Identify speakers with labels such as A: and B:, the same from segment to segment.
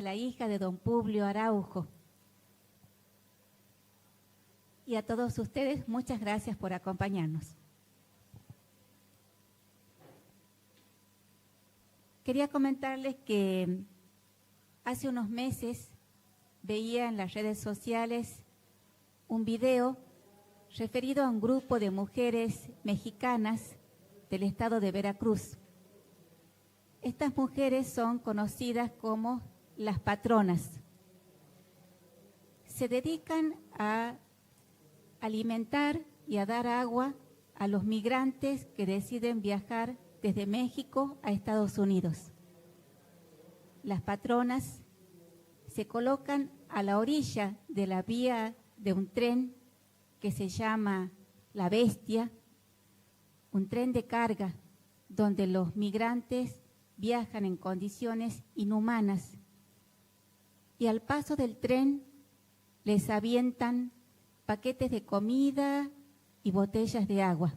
A: la hija de don Publio Araujo. Y a todos ustedes, muchas gracias por acompañarnos. Quería comentarles que hace unos meses veía en las redes sociales un video referido a un grupo de mujeres mexicanas del estado de Veracruz. Estas mujeres son conocidas como las patronas. Se dedican a alimentar y a dar agua a los migrantes que deciden viajar desde México a Estados Unidos. Las patronas se colocan a la orilla de la vía de un tren que se llama La Bestia, un tren de carga donde los migrantes viajan en condiciones inhumanas y al paso del tren les avientan paquetes de comida y botellas de agua.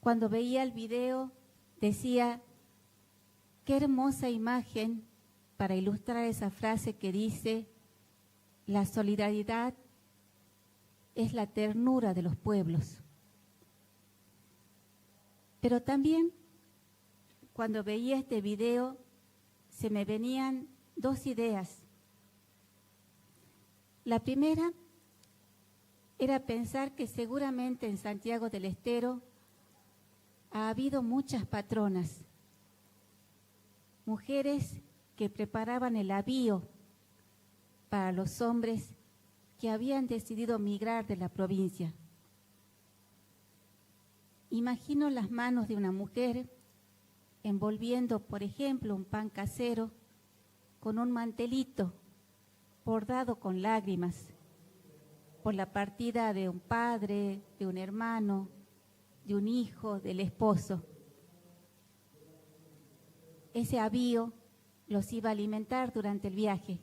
A: Cuando veía el video decía, qué hermosa imagen para ilustrar esa frase que dice, la solidaridad es la ternura de los pueblos. Pero también, cuando veía este video, se me venían dos ideas. La primera era pensar que seguramente en Santiago del Estero ha habido muchas patronas, mujeres que preparaban el avío para los hombres que habían decidido migrar de la provincia. Imagino las manos de una mujer envolviendo, por ejemplo, un pan casero con un mantelito bordado con lágrimas por la partida de un padre, de un hermano, de un hijo, del esposo. Ese avío los iba a alimentar durante el viaje.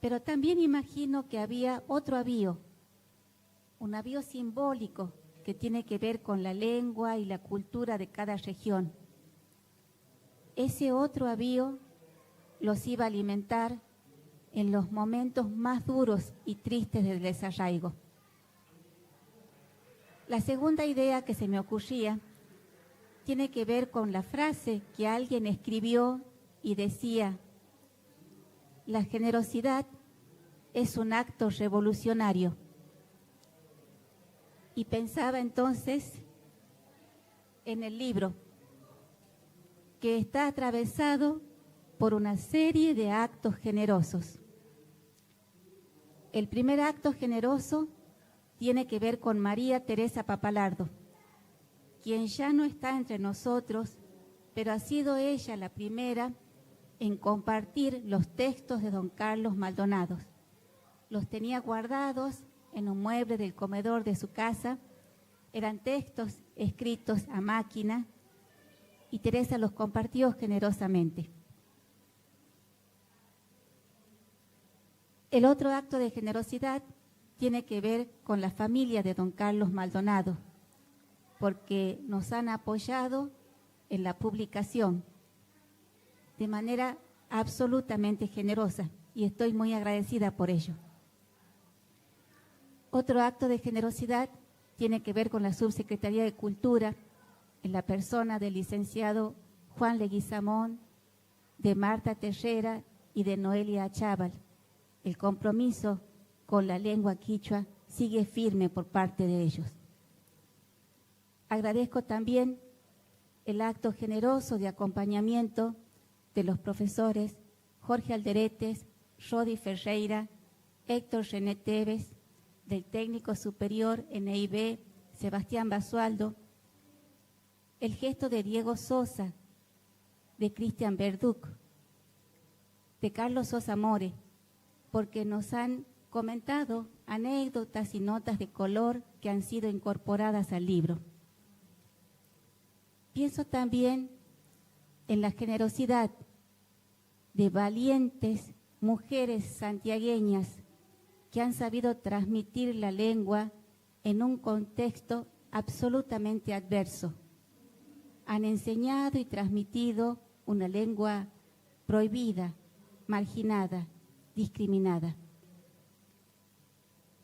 A: Pero también imagino que había otro avío, un avío simbólico que tiene que ver con la lengua y la cultura de cada región. Ese otro avío los iba a alimentar en los momentos más duros y tristes del desarraigo. La segunda idea que se me ocurría tiene que ver con la frase que alguien escribió y decía, la generosidad es un acto revolucionario. Y pensaba entonces en el libro, que está atravesado por una serie de actos generosos. El primer acto generoso tiene que ver con María Teresa Papalardo, quien ya no está entre nosotros, pero ha sido ella la primera en compartir los textos de don Carlos Maldonado. Los tenía guardados en un mueble del comedor de su casa, eran textos escritos a máquina y Teresa los compartió generosamente. El otro acto de generosidad tiene que ver con la familia de don Carlos Maldonado, porque nos han apoyado en la publicación de manera absolutamente generosa y estoy muy agradecida por ello. Otro acto de generosidad tiene que ver con la Subsecretaría de Cultura, en la persona del licenciado Juan Leguizamón, de Marta Terrera y de Noelia Achával. El compromiso con la lengua quichua sigue firme por parte de ellos. Agradezco también el acto generoso de acompañamiento de los profesores Jorge Alderetes, Rodi Ferreira, Héctor René Tevez, del técnico superior NIB, Sebastián Basualdo, el gesto de Diego Sosa, de Cristian Verduc, de Carlos Sosa More, porque nos han comentado anécdotas y notas de color que han sido incorporadas al libro. Pienso también en la generosidad de valientes mujeres santiagueñas que han sabido transmitir la lengua en un contexto absolutamente adverso. Han enseñado y transmitido una lengua prohibida, marginada, discriminada.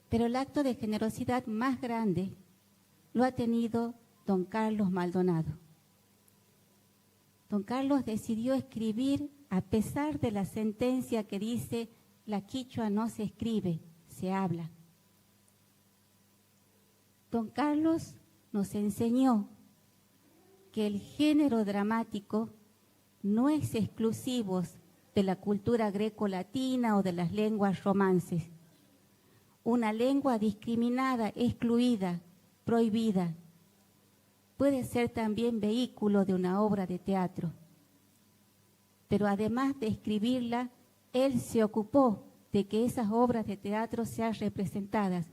A: Pero el acto de generosidad más grande lo ha tenido don Carlos Maldonado. Don Carlos decidió escribir a pesar de la sentencia que dice la quichua no se escribe, se habla. Don Carlos nos enseñó que el género dramático no es exclusivo de la cultura greco-latina o de las lenguas romances. Una lengua discriminada, excluida, prohibida, puede ser también vehículo de una obra de teatro. Pero además de escribirla, él se ocupó de que esas obras de teatro sean representadas,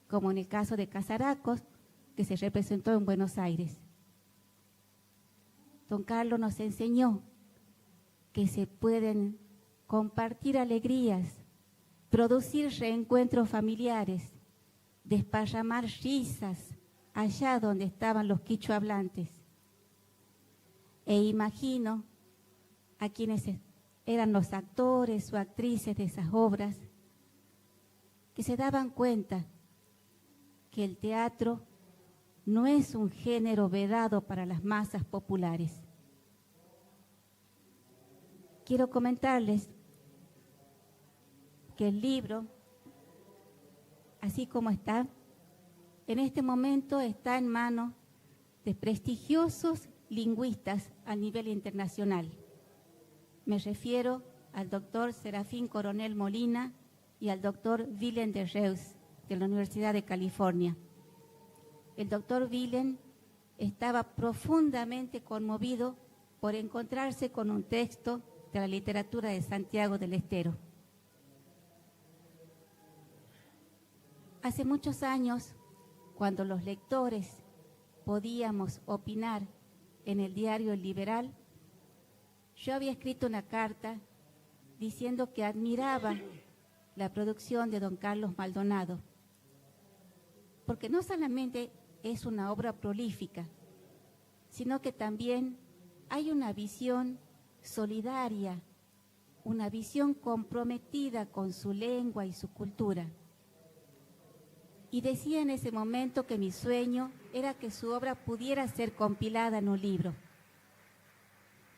A: como en el caso de Casaracos, que se representó en Buenos Aires. Don Carlos nos enseñó que se pueden compartir alegrías, producir reencuentros familiares, desparramar risas allá donde estaban los quichua hablantes. E imagino a quienes eran los actores o actrices de esas obras que se daban cuenta que el teatro no es un género vedado para las masas populares. Quiero comentarles que el libro, así como está, en este momento está en manos de prestigiosos lingüistas a nivel internacional. Me refiero al doctor Serafín Coronel Molina y al doctor Willem de Reus, de la Universidad de California. El doctor Willem estaba profundamente conmovido por encontrarse con un texto de la literatura de Santiago del Estero. Hace muchos años, cuando los lectores podíamos opinar en el diario El Liberal, yo había escrito una carta diciendo que admiraba la producción de don Carlos Maldonado, porque no solamente es una obra prolífica, sino que también hay una visión solidaria, una visión comprometida con su lengua y su cultura. Y decía en ese momento que mi sueño era que su obra pudiera ser compilada en un libro.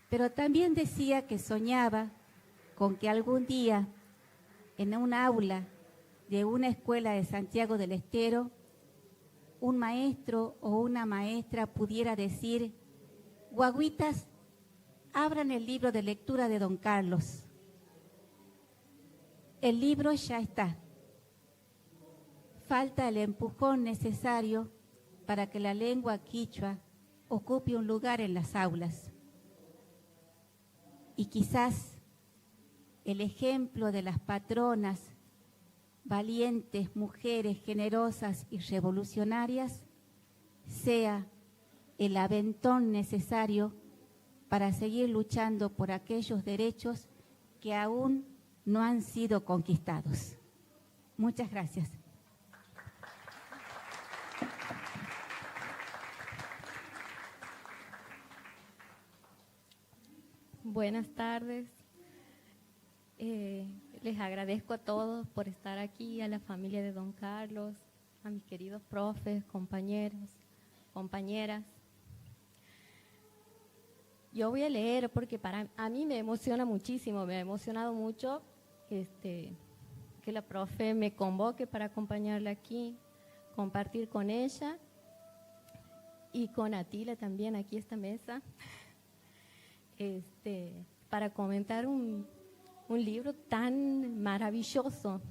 A: Pero también decía que soñaba con que algún día, en un aula de una escuela de Santiago del Estero, un maestro o una maestra pudiera decir: guaguitas, abran el libro de lectura de don Carlos. El libro ya está. Falta el empujón necesario para que la lengua quichua ocupe un lugar en las aulas. Y quizás el ejemplo de las patronas, valientes mujeres generosas y revolucionarias, sea el aventón necesario para seguir luchando por aquellos derechos que aún no han sido conquistados. Muchas gracias.
B: Buenas tardes. Les agradezco a todos por estar aquí, a la familia de don Carlos, a mis queridos profes, compañeros, compañeras. Yo voy a leer porque a mí me emociona muchísimo, me ha emocionado mucho que la profe me convoque para acompañarla aquí, compartir con ella y con Atila también aquí esta mesa. Para comentar un libro tan maravilloso.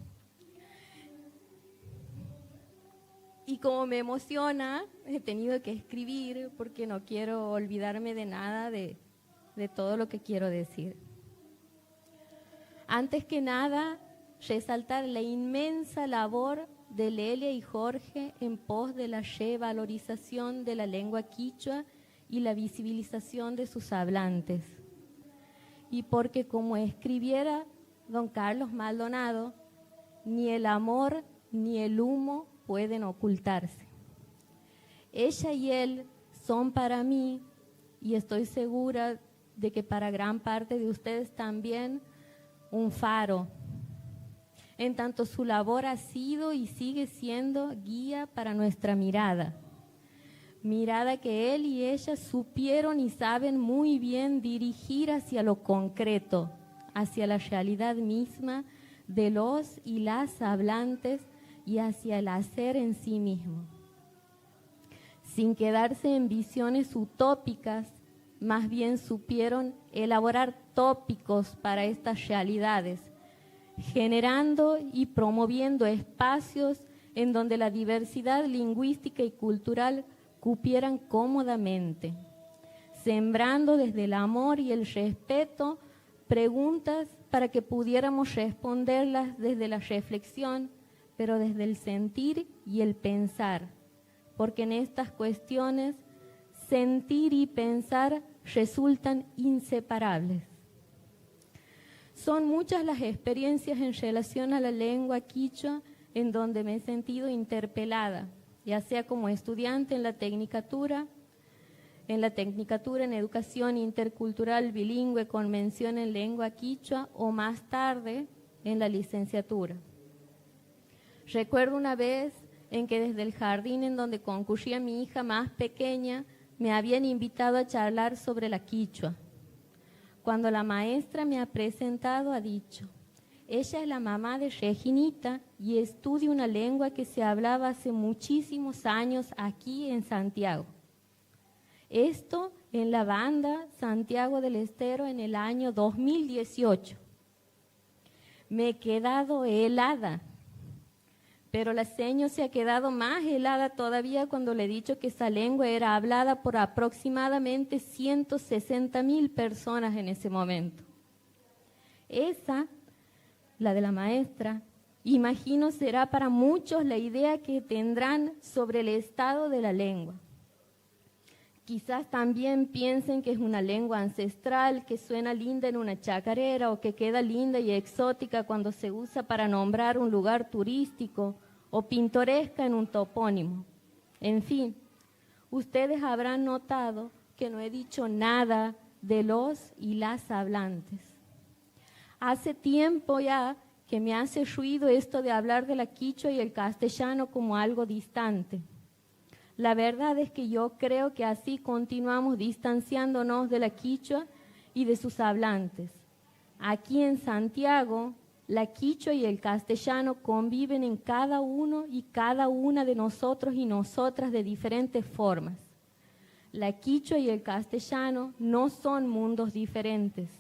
B: Y como me emociona, he tenido que escribir porque no quiero olvidarme de nada de todo lo que quiero decir. Antes que nada, resaltar la inmensa labor de Lelia y Jorge en pos de la revalorización de la lengua quichua y la visibilización de sus hablantes. Y porque, como escribiera don Carlos Maldonado, ni el amor ni el humo pueden ocultarse. Ella y él son para mí, y estoy segura de que para gran parte de ustedes también un faro, en tanto su labor ha sido y sigue siendo guía para nuestra mirada. Mirada que él y ella supieron y saben muy bien dirigir hacia lo concreto, hacia la realidad misma de los y las hablantes y hacia el hacer en sí mismo. Sin quedarse en visiones utópicas, más bien supieron elaborar tópicos para estas realidades, generando y promoviendo espacios en donde la diversidad lingüística y cultural cupieran cómodamente, sembrando desde el amor y el respeto preguntas para que pudiéramos responderlas desde la reflexión, pero desde el sentir y el pensar, porque en estas cuestiones sentir y pensar resultan inseparables. Son muchas las experiencias en relación a la lengua quichua en donde me he sentido interpelada, ya sea como estudiante en la tecnicatura en educación intercultural bilingüe con mención en lengua quichua o más tarde en la licenciatura. Recuerdo una vez en que desde el jardín en donde concurría mi hija más pequeña me habían invitado a charlar sobre la quichua. Cuando la maestra me ha presentado ha dicho: ella es la mamá de Reginita y estudia una lengua que se hablaba hace muchísimos años aquí en Santiago. Esto en la banda Santiago del Estero en el año 2018. Me he quedado helada, pero la seño se ha quedado más helada todavía cuando le he dicho que esa lengua era hablada por aproximadamente 160,000 personas en ese momento. Esa, la de la maestra, imagino será para muchos la idea que tendrán sobre el estado de la lengua. Quizás también piensen que es una lengua ancestral, que suena linda en una chacarera o que queda linda y exótica cuando se usa para nombrar un lugar turístico o pintoresca en un topónimo. En fin, ustedes habrán notado que no he dicho nada de los y las hablantes. Hace tiempo ya que me hace ruido esto de hablar de la quichua y el castellano como algo distante. La verdad es que yo creo que así continuamos distanciándonos de la quichua y de sus hablantes. Aquí en Santiago, la quichua y el castellano conviven en cada uno y cada una de nosotros y nosotras de diferentes formas. La quichua y el castellano no son mundos diferentes.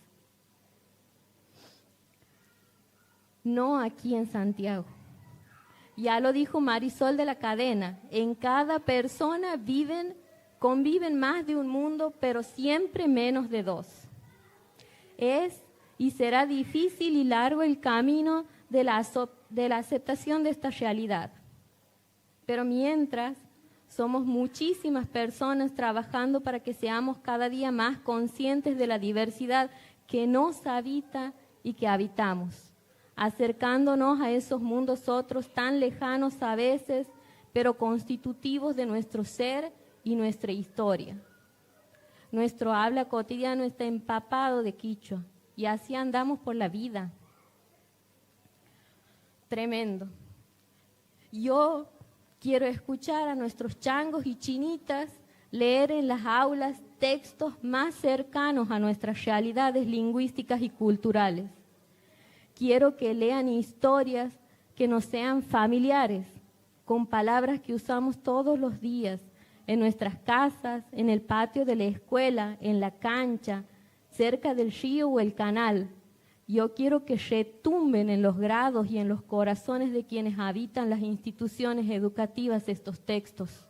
B: No aquí en Santiago. Ya lo dijo Marisol de la Cadena, en cada persona conviven más de un mundo, pero siempre menos de dos. Es y será difícil y largo el camino de la aceptación de esta realidad. Pero mientras, somos muchísimas personas trabajando para que seamos cada día más conscientes de la diversidad que nos habita y que habitamos, acercándonos a esos mundos otros tan lejanos a veces, pero constitutivos de nuestro ser y nuestra historia. Nuestro habla cotidiano está empapado de quichua y así andamos por la vida. Tremendo. Yo quiero escuchar a nuestros changos y chinitas leer en las aulas textos más cercanos a nuestras realidades lingüísticas y culturales. Quiero que lean historias que nos sean familiares, con palabras que usamos todos los días, en nuestras casas, en el patio de la escuela, en la cancha, cerca del río o el canal. Yo quiero que retumben en los grados y en los corazones de quienes habitan las instituciones educativas estos textos.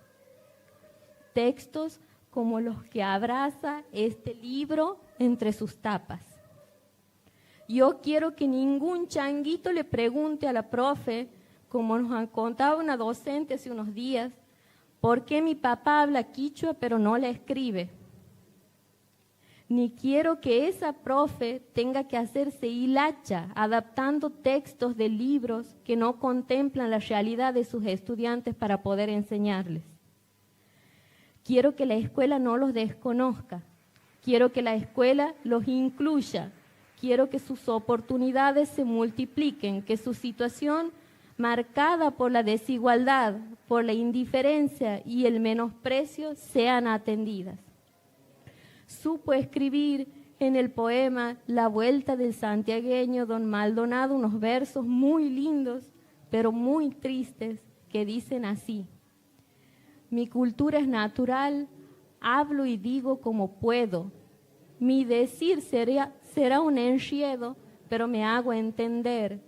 B: Textos como los que abraza este libro entre sus tapas. Yo quiero que ningún changuito le pregunte a la profe, como nos contaba una docente hace unos días, ¿por qué mi papá habla quichua pero no la escribe? Ni quiero que esa profe tenga que hacerse hilacha adaptando textos de libros que no contemplan la realidad de sus estudiantes para poder enseñarles. Quiero que la escuela no los desconozca. Quiero que la escuela los incluya. Quiero que sus oportunidades se multipliquen, que su situación marcada por la desigualdad, por la indiferencia y el menosprecio sean atendidas. Supo escribir en el poema La Vuelta del Santiagueño, don Maldonado, unos versos muy lindos, pero muy tristes, que dicen así: mi cultura es natural, hablo y digo como puedo. Mi decir será un enredo, pero me hago entender.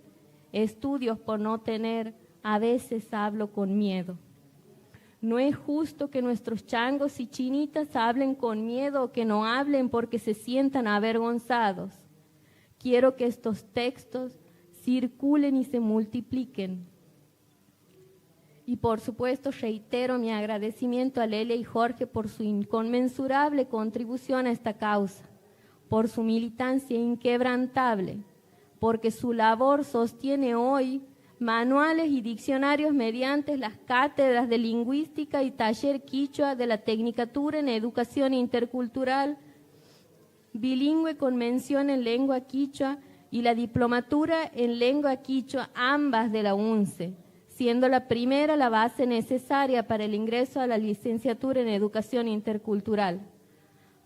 B: Estudios por no tener, a veces hablo con miedo. No es justo que nuestros changos y chinitas hablen con miedo o que no hablen porque se sientan avergonzados. Quiero que estos textos circulen y se multipliquen. Y por supuesto reitero mi agradecimiento a Lelia y Jorge por su inconmensurable contribución a esta causa, por su militancia inquebrantable, porque su labor sostiene hoy manuales y diccionarios mediante las cátedras de lingüística y taller quichua de la Tecnicatura en Educación Intercultural, bilingüe con mención en lengua quichua y la diplomatura en lengua quichua, ambas de la UNCE, siendo la primera la base necesaria para el ingreso a la licenciatura en Educación Intercultural.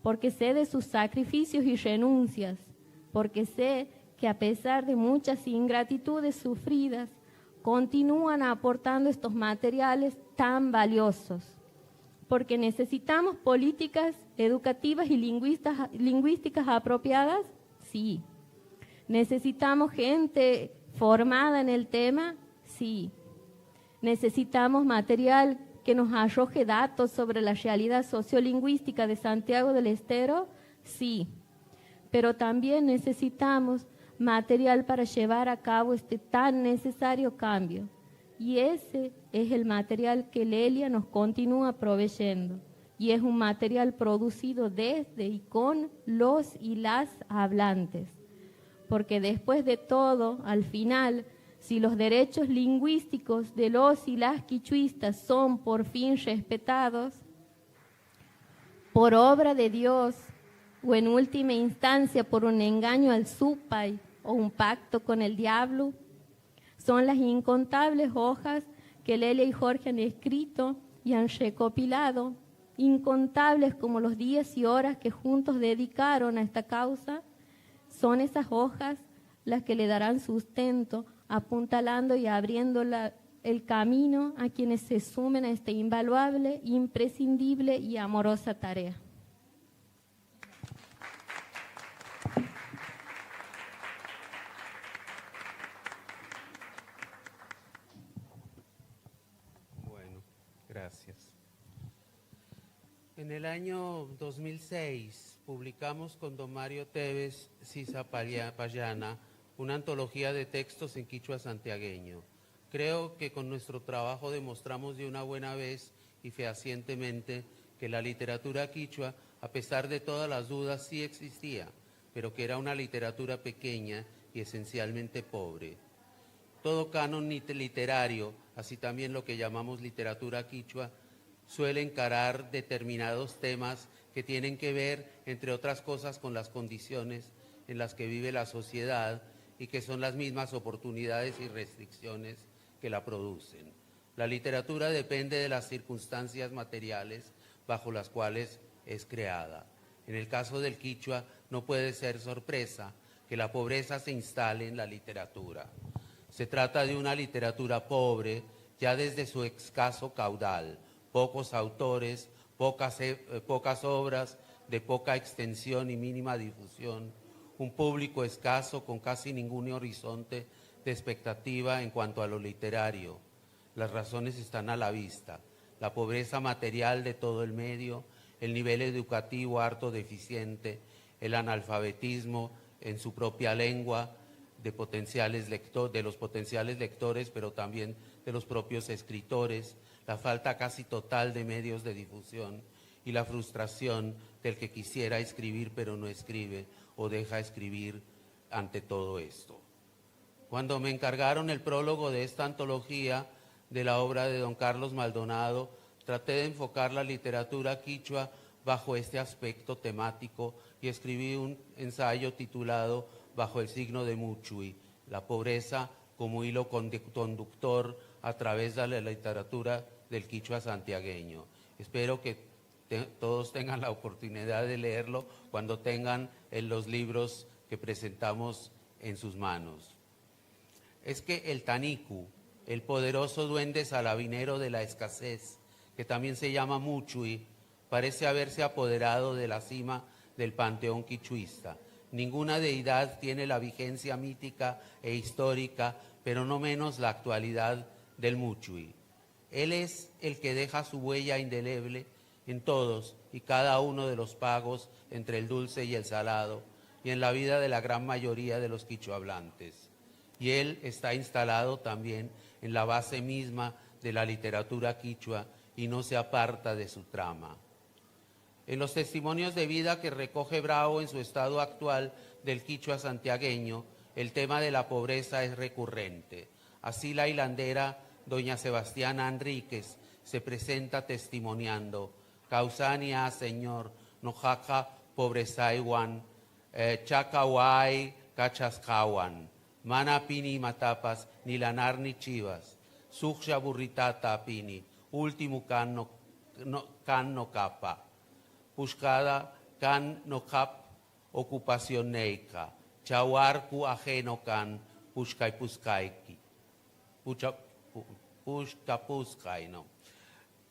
B: Porque sé de sus sacrificios y renuncias, porque sé que a pesar de muchas ingratitudes sufridas, continúan aportando estos materiales tan valiosos, porque necesitamos políticas educativas y lingüísticas apropiadas, sí. Necesitamos gente formada en el tema, sí. Necesitamos material que nos arroje datos sobre la realidad sociolingüística de Santiago del Estero, sí. Pero también necesitamos material para llevar a cabo este tan necesario cambio. Y ese es el material que Lelia nos continúa proveyendo. Y es un material producido desde y con los y las hablantes. Porque después de todo, al final, si los derechos lingüísticos de los y las quichuistas son por fin respetados, por obra de Dios, o en última instancia por un engaño al supay o un pacto con el diablo, son las incontables hojas que Lelia y Jorge han escrito y han recopilado, incontables como los días y horas que juntos dedicaron a esta causa. Son esas hojas las que le darán sustento, apuntalando y abriendo el camino a quienes se sumen a esta invaluable, imprescindible y amorosa tarea.
C: Gracias. En el año 2006 publicamos con don Mario Tevez Sisa Payana una antología de textos en quichua santiagueño. Creo que con nuestro trabajo demostramos de una buena vez y fehacientemente que la literatura quichua, a pesar de todas las dudas, sí existía, pero que era una literatura pequeña y esencialmente pobre. Todo canon literario, así también lo que llamamos literatura quichua, suele encarar determinados temas que tienen que ver, entre otras cosas, con las condiciones en las que vive la sociedad y que son las mismas oportunidades y restricciones que la producen. La literatura depende de las circunstancias materiales bajo las cuales es creada. En el caso del quichua no puede ser sorpresa que la pobreza se instale en la literatura. Se trata de una literatura pobre ya desde su escaso caudal, pocos autores, pocas obras de poca extensión y mínima difusión, un público escaso con casi ningún horizonte de expectativa en cuanto a lo literario. Las razones están a la vista: la pobreza material de todo el medio, el nivel educativo harto deficiente, el analfabetismo en su propia lengua, de los potenciales lectores, pero también de los propios escritores, la falta casi total de medios de difusión y la frustración del que quisiera escribir pero no escribe o deja escribir ante todo esto. Cuando me encargaron el prólogo de esta antología de la obra de don Carlos Maldonado, traté de enfocar la literatura quichua bajo este aspecto temático y escribí un ensayo titulado Bajo el signo de Muchui, la pobreza como hilo conductor a través de la literatura del quichua santiagueño. Espero que todos tengan la oportunidad de leerlo cuando tengan los libros que presentamos en sus manos. Es que el Taniku, el poderoso duende salabinero de la escasez, que también se llama Muchui, parece haberse apoderado de la cima del panteón quichuista. Ninguna deidad tiene la vigencia mítica e histórica, pero no menos la actualidad del Muchui. Él es el que deja su huella indeleble en todos y cada uno de los pagos entre el dulce y el salado, y en la vida de la gran mayoría de los quichuablantes. Y él está instalado también en la base misma de la literatura quichua y no se aparta de su trama. En los testimonios de vida que recoge Bravo en su estado actual del quichua santiagueño, el tema de la pobreza es recurrente. Así la hilandera doña Sebastiana Enríquez se presenta testimoniando: Causania, señor, nojaca pobrezaiwan, chacahuay, cachascawan, mana pini matapas, ni lanar ni chivas, suja burritata pini, último can no capa. Pushkada kan no kap ocupación neica, chawarku ajeno kan pushkai puskaiki, pushkapuskai, no.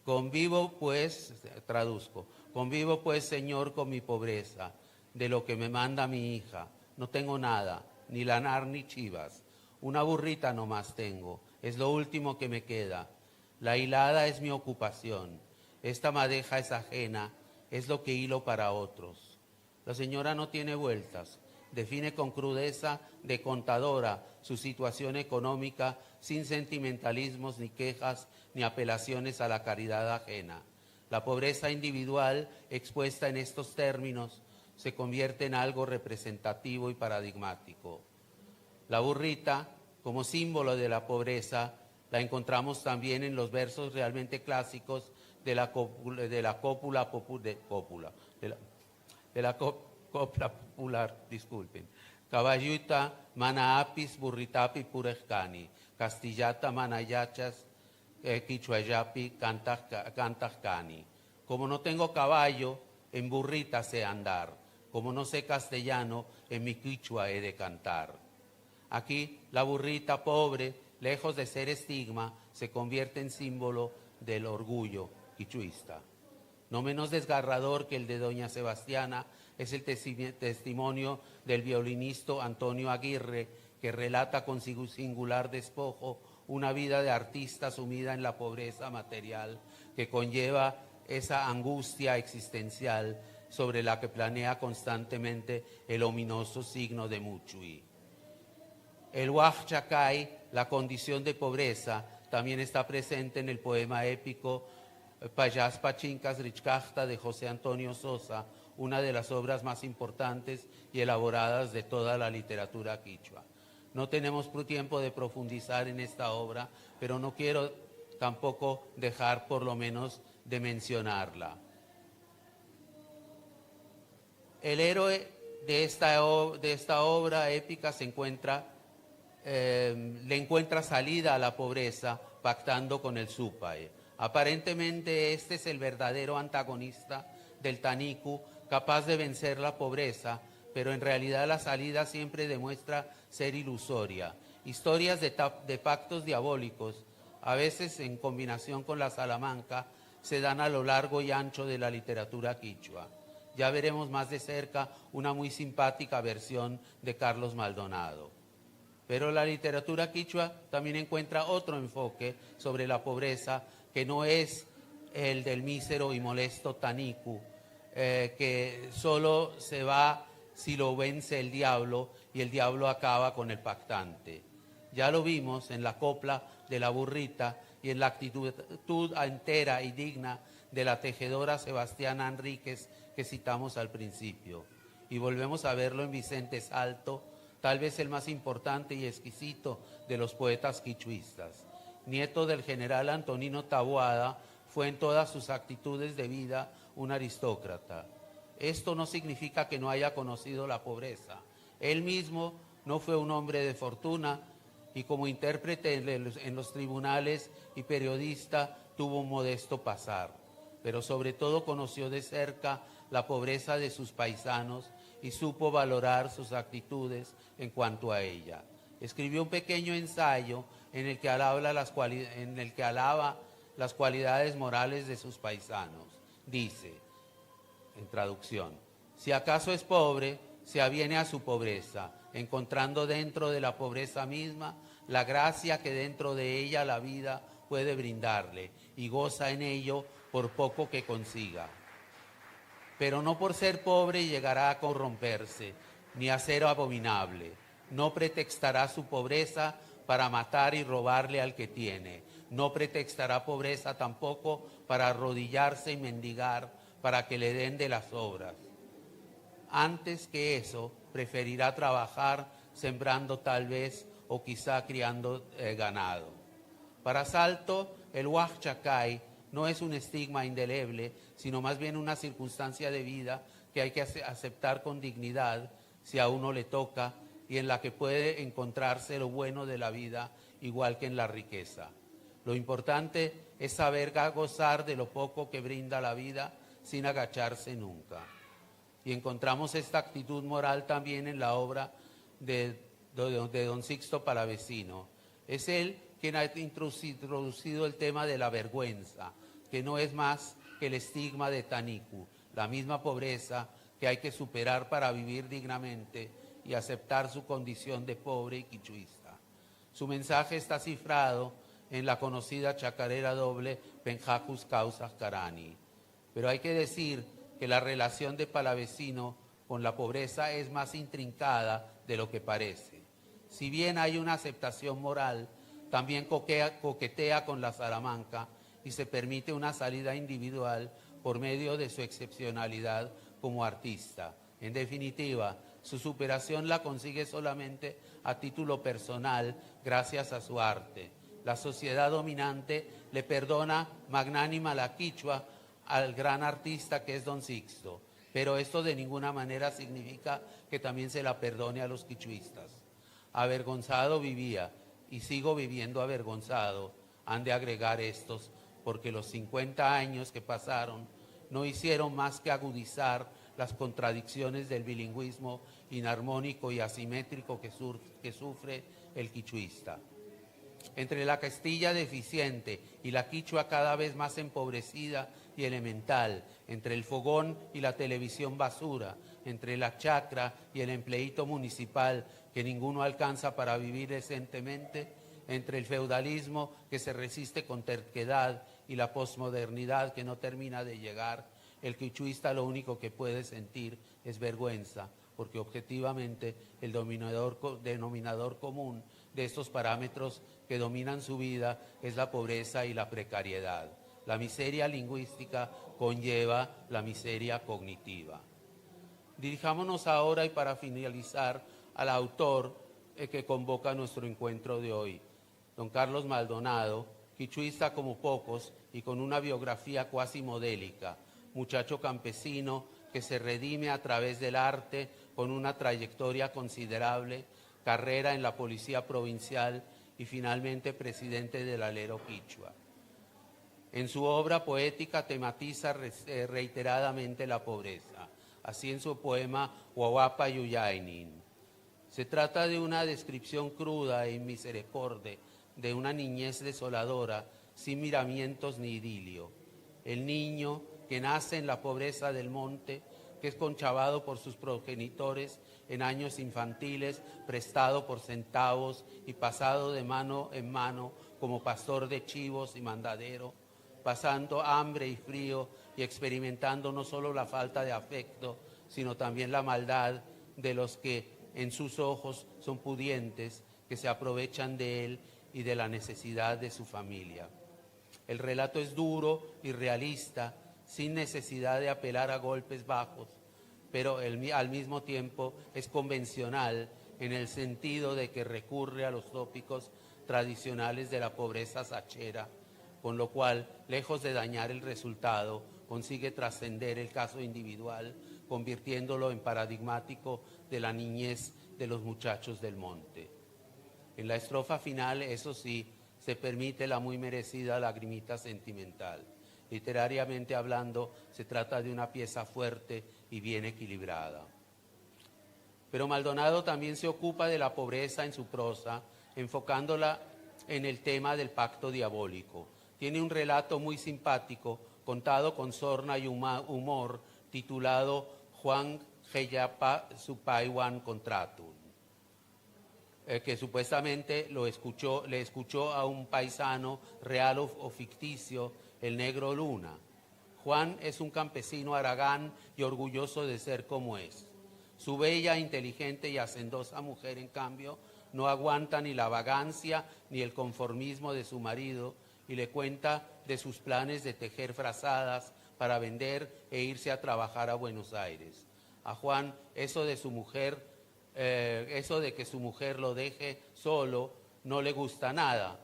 C: Convivo pues, traduzco, convivo pues, Señor, con mi pobreza, de lo que me manda mi hija. No tengo nada, ni lanar ni chivas, una burrita nomás tengo, es lo último que me queda. La hilada es mi ocupación, esta madeja es ajena, es lo que hilo para otros. La señora no tiene vueltas, define con crudeza de contadora su situación económica sin sentimentalismos ni quejas ni apelaciones a la caridad ajena. La pobreza individual expuesta en estos términos se convierte en algo representativo y paradigmático. La burrita, como símbolo de la pobreza, la encontramos también en los versos realmente clásicos de la copla popular, disculpen. Caballita manaapis burritapi purejcani, castillata manayachas quichuayapi cantajcani. Como no tengo caballo, en burrita sé andar. Como no sé castellano, en mi quichua he de cantar. Aquí la burrita pobre, lejos de ser estigma, se convierte en símbolo del orgullo quichuista. No menos desgarrador que el de doña Sebastiana es el testimonio del violinista Antonio Aguirre, que relata con singular despojo una vida de artista sumida en la pobreza material que conlleva esa angustia existencial sobre la que planea constantemente el ominoso signo de Muchui. El Huachacay, la condición de pobreza, también está presente en el poema épico Payas Pachincas Richcachta de José Antonio Sosa, una de las obras más importantes y elaboradas de toda la literatura quichua. No tenemos tiempo de profundizar en esta obra, pero no quiero tampoco dejar por lo menos de mencionarla. El héroe de esta obra épica le encuentra salida a la pobreza pactando con el Supae. Aparentemente este es el verdadero antagonista del Taniku, capaz de vencer la pobreza, pero en realidad la salida siempre demuestra ser ilusoria. Historias de pactos diabólicos, a veces en combinación con la Salamanca, se dan a lo largo y ancho de la literatura quichua. Ya veremos más de cerca una muy simpática versión de Carlos Maldonado. Pero la literatura quichua también encuentra otro enfoque sobre la pobreza, que no es el del mísero y molesto Taniku, que solo se va si lo vence el diablo y el diablo acaba con el pactante. Ya lo vimos en la copla de la burrita y en la actitud entera y digna de la tejedora Sebastiana Enríquez que citamos al principio. Y volvemos a verlo en Vicente Salto, tal vez el más importante y exquisito de los poetas quichuistas. Nieto del general Antonino Taboada, fue en todas sus actitudes de vida un aristócrata. Esto no significa que no haya conocido la pobreza. Él mismo no fue un hombre de fortuna y como intérprete en los tribunales y periodista tuvo un modesto pasar, pero sobre todo conoció de cerca la pobreza de sus paisanos y supo valorar sus actitudes en cuanto a ella. Escribió un pequeño ensayo en el que alaba las cualidades morales de sus paisanos. Dice, en traducción, si acaso es pobre, se aviene a su pobreza, encontrando dentro de la pobreza misma la gracia que dentro de ella la vida puede brindarle y goza en ello por poco que consiga. Pero no por ser pobre llegará a corromperse, ni a ser abominable. No pretextará su pobreza para matar y robarle al que tiene. No pretextará pobreza tampoco para arrodillarse y mendigar para que le den de las obras. Antes que eso, preferirá trabajar sembrando tal vez o quizá criando ganado. Para Salto, el huachacay no es un estigma indeleble, sino más bien una circunstancia de vida que hay que aceptar con dignidad si a uno le toca y en la que puede encontrarse lo bueno de la vida igual que en la riqueza. Lo importante es saber gozar de lo poco que brinda la vida sin agacharse nunca. Y encontramos esta actitud moral también en la obra de don Sixto Palavecino. Es él quien ha introducido el tema de la vergüenza, que no es más que el estigma de Tanicu, la misma pobreza que hay que superar para vivir dignamente y aceptar su condición de pobre y quichuista. Su mensaje está cifrado en la conocida chacarera doble Penjacus Causas Carani. Pero hay que decir que la relación de Palavecino con la pobreza es más intrincada de lo que parece. Si bien hay una aceptación moral, también coquetea con la Salamanca y se permite una salida individual por medio de su excepcionalidad como artista. En definitiva, su superación la consigue solamente a título personal gracias a su arte. La sociedad dominante le perdona magnánima la quichua al gran artista que es don Sixto, pero esto de ninguna manera significa que también se la perdone a los quichuistas. Avergonzado vivía y sigo viviendo avergonzado, han de agregar estos, porque los 50 años que pasaron no hicieron más que agudizar las contradicciones del bilingüismo inarmónico y asimétrico que sufre el quichuista. Entre la Castilla deficiente y la quichua cada vez más empobrecida y elemental, entre el fogón y la televisión basura, entre la chacra y el empleíto municipal que ninguno alcanza para vivir decentemente, entre el feudalismo que se resiste con terquedad y la posmodernidad que no termina de llegar, el quichuista lo único que puede sentir es vergüenza, porque objetivamente el denominador común de estos parámetros que dominan su vida es la pobreza y la precariedad. La miseria lingüística conlleva la miseria cognitiva. Dirijámonos ahora y para finalizar al autor que convoca nuestro encuentro de hoy, don Carlos Maldonado, quichuista como pocos y con una biografía cuasi modélica, muchacho campesino que se redime a través del arte con una trayectoria considerable, carrera en la policía provincial y finalmente presidente del Alero Quichua. En su obra poética tematiza reiteradamente la pobreza, así en su poema Huahuapa Yuyainin. Se trata de una descripción cruda e misericorde de una niñez desoladora, sin miramientos ni idilio. El niño que nace en la pobreza del monte, que es conchavado por sus progenitores en años infantiles, prestado por centavos y pasado de mano en mano como pastor de chivos y mandadero, pasando hambre y frío y experimentando no solo la falta de afecto, sino también la maldad de los que en sus ojos son pudientes, que se aprovechan de él y de la necesidad de su familia. El relato es duro y realista, sin necesidad de apelar a golpes bajos, pero al mismo tiempo es convencional en el sentido de que recurre a los tópicos tradicionales de la pobreza sachera, con lo cual, lejos de dañar el resultado, consigue trascender el caso individual, convirtiéndolo en paradigmático de la niñez de los muchachos del monte. En la estrofa final, eso sí, se permite la muy merecida lagrimita sentimental. Literariamente hablando, se trata de una pieza fuerte y bien equilibrada. Pero Maldonado también se ocupa de la pobreza en su prosa, enfocándola en el tema del pacto diabólico. Tiene un relato muy simpático, contado con sorna y humor, titulado Juan Geyapa Supaiwan Contratum, que supuestamente le escuchó a un paisano real o ficticio, el negro Luna. Juan es un campesino haragán y orgulloso de ser como es. Su bella, inteligente y hacendosa mujer, en cambio, no aguanta ni la vagancia ni el conformismo de su marido y le cuenta de sus planes de tejer frazadas para vender e irse a trabajar a Buenos Aires. A Juan eso de que su mujer lo deje solo no le gusta nada,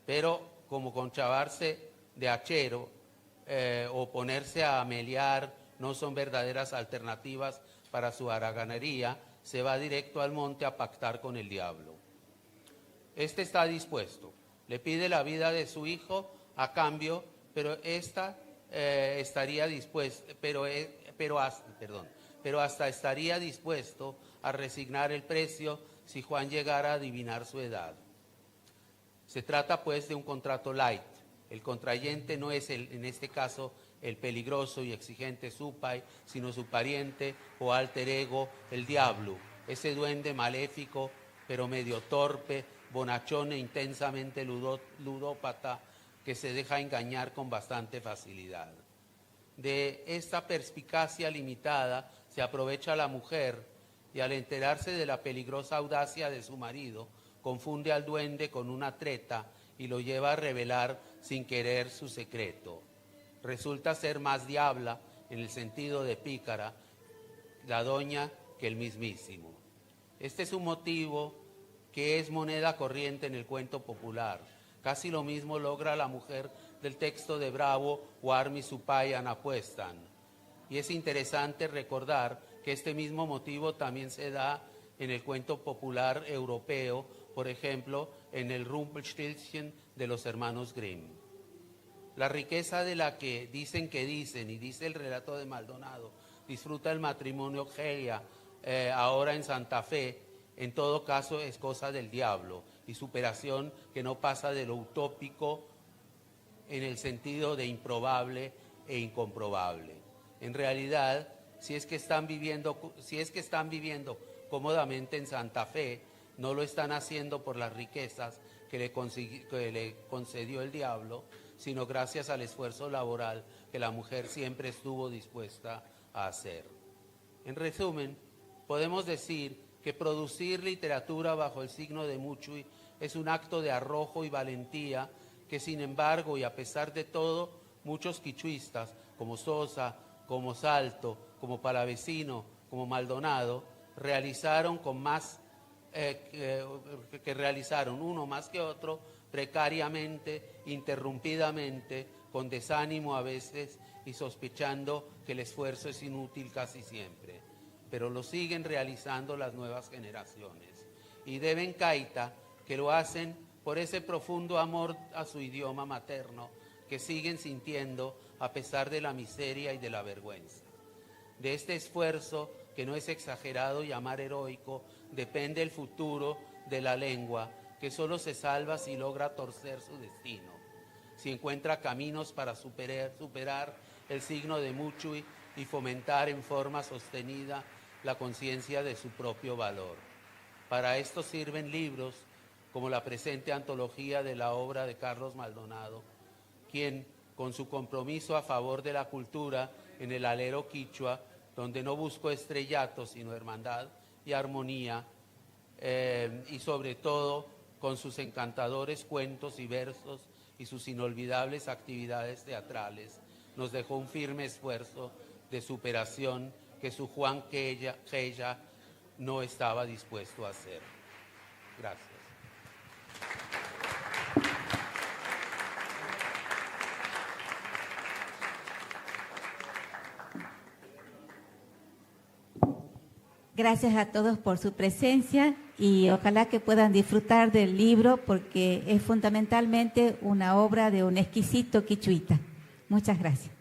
C: pero como conchavarse de hachero o ponerse a melear no son verdaderas alternativas para su haraganería, se va directo al monte a pactar con el diablo. Este está dispuesto, le pide la vida de su hijo a cambio, pero hasta estaría dispuesto a resignar el precio si Juan llegara a adivinar su edad. Se trata pues de un contrato light. El contrayente no es en este caso el peligroso y exigente Supay, sino su pariente o alter ego, el diablo, ese duende maléfico pero medio torpe, bonachón e intensamente ludópata que se deja engañar con bastante facilidad. De esta perspicacia limitada se aprovecha la mujer y al enterarse de la peligrosa audacia de su marido, confunde al duende con una treta y lo lleva a revelar sin querer su secreto. Resulta ser más diabla, en el sentido de pícara, la doña que el mismísimo. Este es un motivo que es moneda corriente en el cuento popular. Casi lo mismo logra la mujer del texto de Bravo o Armi Supayan Apuestan. Y es interesante recordar que este mismo motivo también se da en el cuento popular europeo, por ejemplo, en el Rumpelstiltskin de los hermanos Grimm. La riqueza de la que dicen, y dice el relato de Maldonado, disfruta el matrimonio Gelia, ahora en Santa Fe, en todo caso es cosa del diablo y superación que no pasa de lo utópico en el sentido de improbable e incomprobable. En realidad, si es que están viviendo cómodamente en Santa Fe, no lo están haciendo por las riquezas que le concedió el diablo, sino gracias al esfuerzo laboral que la mujer siempre estuvo dispuesta a hacer. En resumen, podemos decir que producir literatura bajo el signo de Muchui es un acto de arrojo y valentía que, sin embargo, y a pesar de todo, muchos quichuistas, como Sosa, como Salto, como Palavecino, como Maldonado, realizaron uno más que otro, precariamente, interrumpidamente, con desánimo a veces y sospechando que el esfuerzo es inútil casi siempre. Pero lo siguen realizando las nuevas generaciones. Y deben caita que lo hacen por ese profundo amor a su idioma materno que siguen sintiendo a pesar de la miseria y de la vergüenza. De este esfuerzo, que no es exagerado llamar heroico, depende el futuro de la lengua, que solo se salva si logra torcer su destino, si encuentra caminos para superar el signo de Muchui y fomentar en forma sostenida la conciencia de su propio valor. Para esto sirven libros como la presente antología de la obra de Carlos Maldonado, quien, con su compromiso a favor de la cultura en el alero quichua, donde no buscó estrellato sino hermandad y armonía, y sobre todo con sus encantadores cuentos y versos y sus inolvidables actividades teatrales, nos dejó un firme esfuerzo de superación que su Juan Geya no estaba dispuesto a hacer. Gracias.
A: Gracias a todos por su presencia y ojalá que puedan disfrutar del libro porque es fundamentalmente una obra de un exquisito quichuita. Muchas gracias.